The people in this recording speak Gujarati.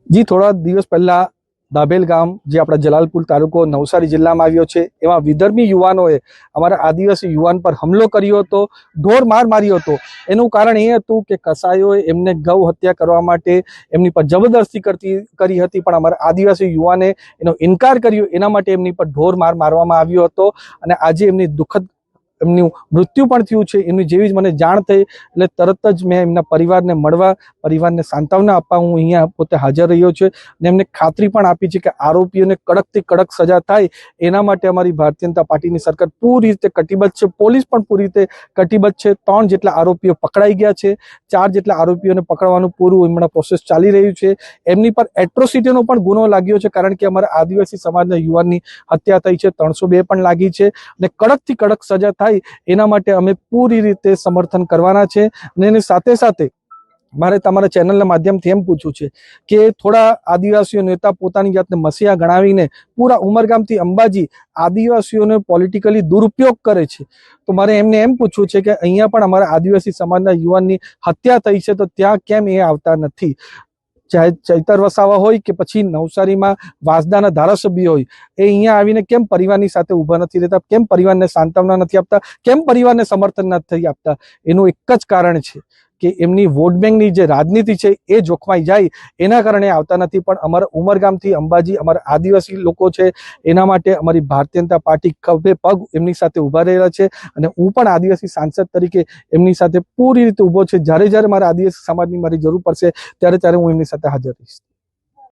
जी थोड़ा दिवस पहला दाभेल गाम जे अपना जलालपुर तालुको नवसारी जिल्ला में आव्यो छे एवा विधर्मी युवानोए अमारा आदिवासी युवान पर हमलो कर्यो हतो, ढोर मार मार्यो हतो। एनुं कारण ए हतुं के कसाईओए एमने गौ हत्या करवा माटे एमनी पर जबरदस्ती करी हती, पण अमारा आदिवासी युवाने एनो इनकार कर्यो, एना माटे एमनी पर ढोर मार मारवामां आव्यो हतो अने आजे एमनी दुखद एमનું મૃત્યુ પણ થયું છે। એમની જેવી જ મને જાણ થઈ એટલે તરત જ મેં એમના પરિવારને મળવા, પરિવારને સાંત્વના આપવા હું અહીંયા પોતે હાજર રહ્યો છું અને એમને ખાતરી પણ આપી છે કે આરોપીઓને કડકથી કડક સજા થાય એના માટે અમારી ભારતીય જનતા પાર્ટીની સરકાર પૂરી રીતે કટિબદ્ધ છે। પોલીસ પણ પૂરી રીતે કટિબદ્ધ છે। 3 જેટલા આરોપીઓ પકડાઈ ગયા છે, 4 જેટલા આરોપીઓને પકડવાનું પૂરું હમણાં પ્રોસેસ ચાલી રહ્યું છે। એમની પર એટ્રોસિટીનો પણ ગુનો લાગ્યો છે, કારણ કે અમારા આદિવાસી સમાજના યુવાનની હત્યા થઈ છે, 302 પણ લાગી છે અને કડકથી કડક સજા થાય એના માટે અમે પૂરી રીતે સમર્થન કરવાના છે। અને એની સાથે સાથે મારે તમારા ચેનલના માધ્યમથી એમ પૂછવું છે કે થોડા આદિવાસીઓ નેતા પોતાની જાતને મસીહા ગણાવીને પૂરા ઉમરગામથી અંબાજી આદિવાસીઓને પોલિટિકલી દુરુપયોગ કરે છે, તો મારે એમને એમ પૂછવું છે કે અહીંયા પણ અમારા આદિવાસી સમાજના યુવાનની હત્યા થઈ છે તો ત્યાં કેમ એ આવતા નથી? ચાહે ચૈતર વસાવા હોય કે પછી નવસારીમાં વાસદાના ધારાસભ્ય હોય, એ અહીંયા આવીને કેમ પરિવારની સાથે ઊભા નથી રહેતા? કેમ પરિવારને સાંત્વના નથી આપતા? કેમ પરિવારને સમર્થન નથી આપતા? એનું એક જ કારણ છે કે એમની વોટ બેંકની જે રાજનીતિ છે એ જોખમાઈ જાય એના કારણે આવતા નથી। પણ અમારા ઉમરગામથી અંબાજી અમારા આદિવાસી લોકો છે, એના માટે અમારી ભારતીય જનતા પાર્ટી ખભે પગ એમની સાથે ઊભા રહેલા છે અને હું પણ આદિવાસી સાંસદ તરીકે એમની સાથે પૂરી રીતે ઊભો છે। જ્યારે જ્યારે મારા આદિવાસી સમાજની મારી જરૂર પડશે ત્યારે હું એમની સાથે હાજર રહીશ।